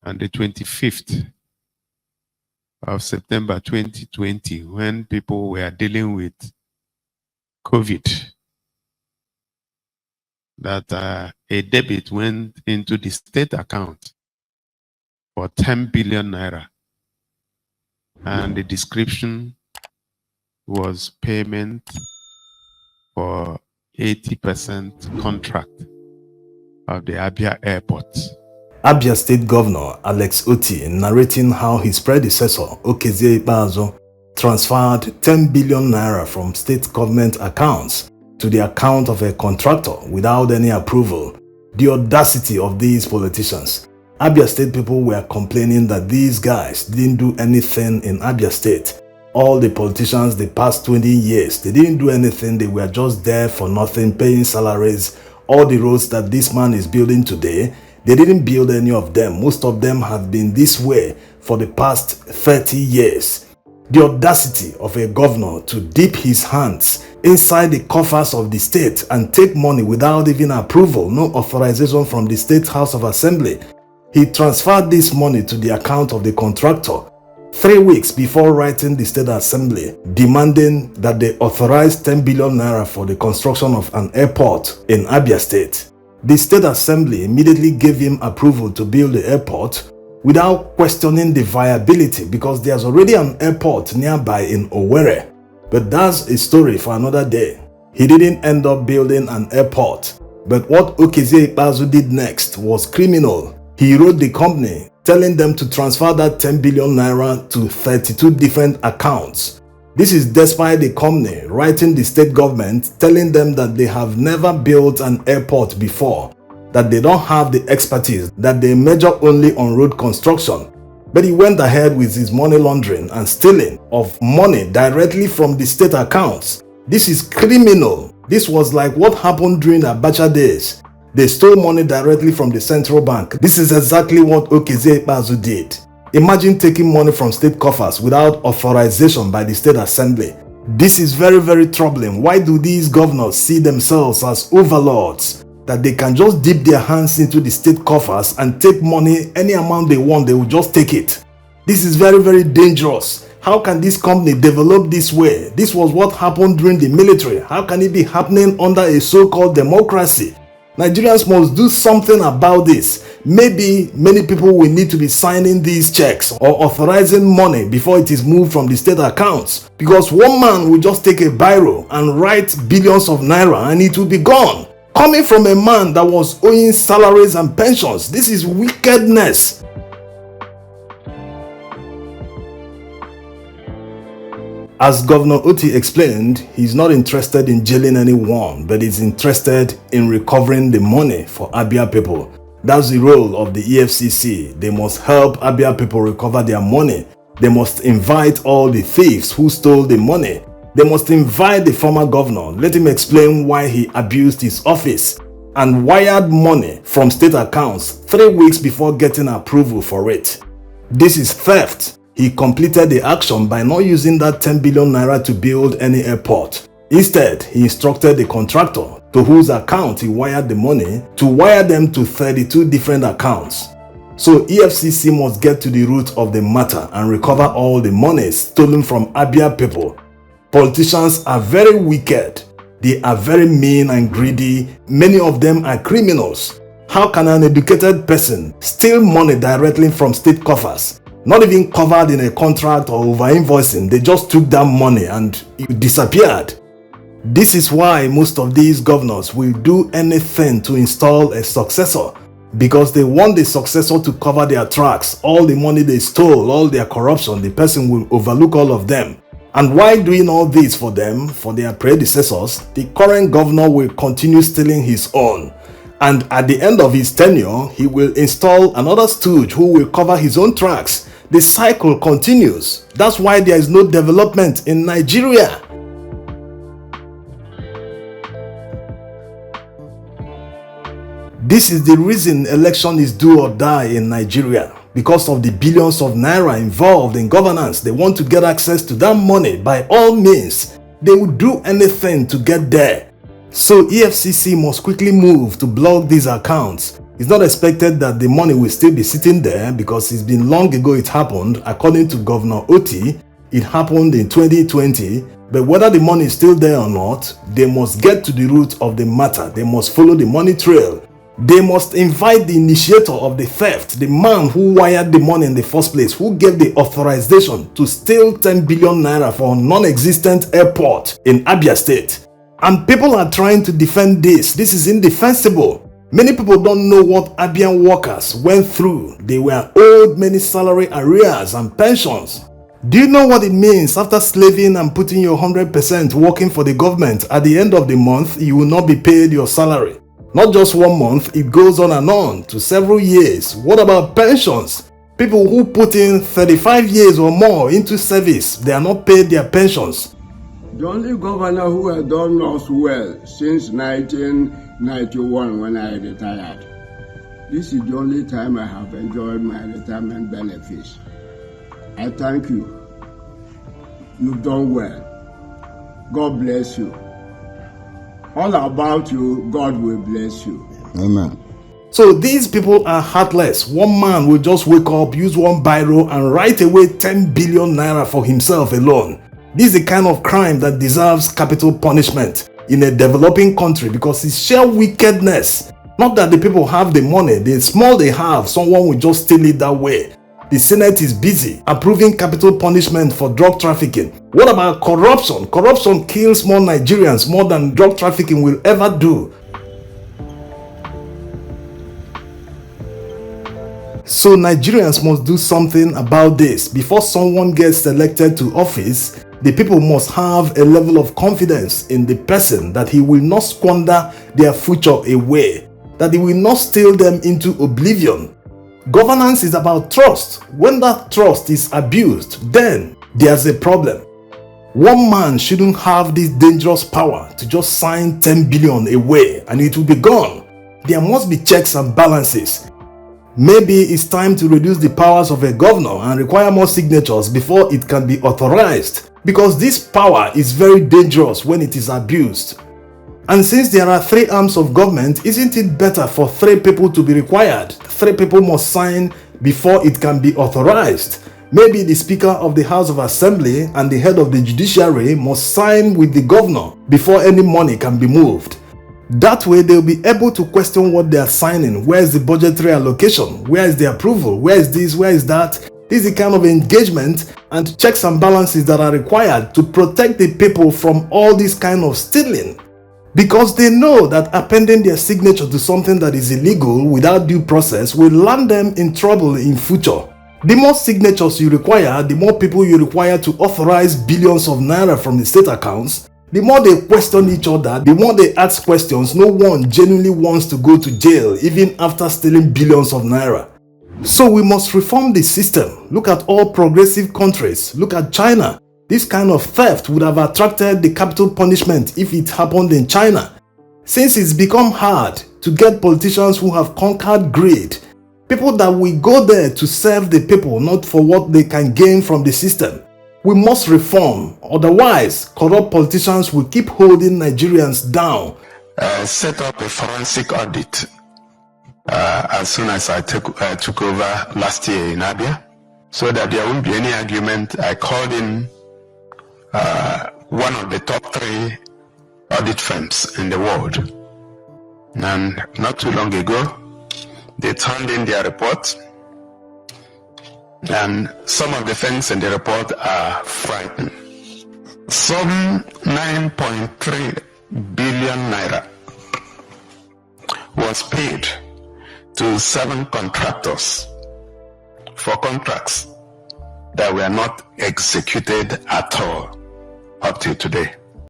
on the 25th of September 2020, when people were dealing with COVID, that a debit went into the state account for 10 billion naira. And the description was payment for 80% contract of the Abia airport. Abia State Governor Alex Otti narrating how his predecessor Ikpeazu transferred 10 billion naira from state government accounts to the account of a contractor without any approval. The audacity of these politicians. Abia State people were complaining that these guys didn't do anything in Abia State. All the politicians the past 20 years, they didn't do anything. They were just there for nothing, paying salaries. All the roads that this man is building today, they didn't build any of them. Most of them have been this way for the past 30 years. The audacity of a governor to dip his hands inside the coffers of the state and take money without even approval, no authorization from the State House of Assembly. He transferred this money to the account of the contractor 3 weeks before writing the State Assembly, demanding that they authorize 10 billion naira for the construction of an airport in Abia State. The State Assembly immediately gave him approval to build the airport without questioning the viability, because there's already an airport nearby in Owerri. But that's a story for another day. He didn't end up building an airport. But what Ikpeazu did next was criminal. He wrote the company telling them to transfer that 10 billion naira to 32 different accounts. This is despite the company writing the state government telling them that they have never built an airport before, that they don't have the expertise, that they major only on road construction. But he went ahead with his money laundering and stealing of money directly from the state accounts. This is criminal. This was like what happened during the Abacha days. They stole money directly from the central bank. This is exactly what Ikpeazu did. Imagine taking money from state coffers without authorization by the State Assembly. This is very, very troubling. Why do these governors see themselves as overlords? That they can just dip their hands into the state coffers and take money, any amount they want, they will just take it. This is very, very dangerous. How can this company develop this way? This was what happened during the military. How can it be happening under a so-called democracy? Nigerians must do something about this. Maybe many people will need to be signing these checks or authorizing money before it is moved from the state accounts. Because one man will just take a biro and write billions of naira and it will be gone. Coming from a man that was owing salaries and pensions, this is wickedness. As Governor Otti explained, he's not interested in jailing anyone, but is interested in recovering the money for Abia people. That's the role of the EFCC. They must help Abia people recover their money. They must invite all the thieves who stole the money. They must invite the former governor, let him explain why he abused his office and wired money from state accounts 3 weeks before getting approval for it. This is theft. He completed the action by not using that 10 billion naira to build any airport. Instead, he instructed the contractor to whose account he wired the money to wire them to 32 different accounts. So EFCC must get to the root of the matter and recover all the money stolen from Abia people. Politicians are very wicked. They are very mean and greedy. Many of them are criminals. How can an educated person steal money directly from state coffers? Not even covered in a contract or over-invoicing. They just took that money and it disappeared. This is why most of these governors will do anything to install a successor, because they want the successor to cover their tracks. All the money they stole, all their corruption, the person will overlook all of them. And while doing all this for them, for their predecessors, the current governor will continue stealing his own. And at the end of his tenure, he will install another stooge who will cover his own tracks. The cycle continues. That's why there is no development in Nigeria. This is the reason election is do or die in Nigeria. Because of the billions of naira involved in governance, they want to get access to that money by all means. They will do anything to get there. So EFCC must quickly move to block these accounts It's not expected that the money will still be sitting there because it's been long ago it happened. According to Governor Otti, it happened in 2020. But whether the money is still there or not, they must get to the root of the matter. They must follow the money trail. They must invite the initiator of the theft, the man who wired the money in the first place, who gave the authorization to steal 10 billion naira for a non-existent airport in Abia State. And people are trying to defend this. This is indefensible. Many people don't know what Abian workers went through. They were owed many salary arrears and pensions. Do you know what it means after slaving and putting your 100% working for the government? At the end of the month, you will not be paid your salary. Not just 1 month, it goes on and on to several years. What about pensions? People who put in 35 years or more into service, they are not paid their pensions. The only governor who has done us well since 1991 when I retired. This is the only time I have enjoyed my retirement benefits. I thank you. You've done well. God bless you. All about you, God will bless you. Amen. So these people are heartless. One man will just wake up, use one biro and write away 10 billion naira for himself alone. This is the kind of crime that deserves capital punishment in a developing country because it's sheer wickedness. Not that the people have the money, the small they have, someone will just steal it that way. The Senate is busy approving capital punishment for drug trafficking. What about corruption? Corruption kills more Nigerians more than drug trafficking will ever do. So Nigerians must do something about this. Before someone gets elected to office, the people must have a level of confidence in the person that he will not squander their future away, that he will not steal them into oblivion. Governance is about trust. When that trust is abused, then there's a problem. One man shouldn't have this dangerous power to just sign 10 billion away and it will be gone. There must be checks and balances. Maybe it's time to reduce the powers of a governor and require more signatures before it can be authorized, because this power is very dangerous when it is abused. And since there are 3 arms of government, isn't it better for 3 people to be required? 3 people must sign before it can be authorized. Maybe the Speaker of the House of Assembly and the head of the judiciary must sign with the governor before any money can be moved. That way they'll be able to question what they are signing. Where is the budgetary allocation? Where is the approval? Where is this? Where is that? This is the kind of engagement and checks and balances that are required to protect the people from all this kind of stealing. Because they know that appending their signature to something that is illegal without due process will land them in trouble in future. The more signatures you require, the more people you require to authorize billions of naira from the state accounts, the more they question each other, the more they ask questions. No one genuinely wants to go to jail even after stealing billions of naira. So we must reform the system. Look at all progressive countries. Look at China. This kind of theft would have attracted the capital punishment if it happened in China. Since it's become hard to get politicians who have conquered greed, people that will go there to serve the people, not for what they can gain from the system, we must reform. Otherwise, corrupt politicians will keep holding Nigerians down. Set up a forensic audit as soon as I took over last year in Abia, so that there won't be any argument. I called in one of the top 3 audit firms in the world, and not too long ago they turned in their report, and some of the things in the report are frightening. Some 9.3 billion naira was paid to 7 contractors for contracts that were not executed at all up till today.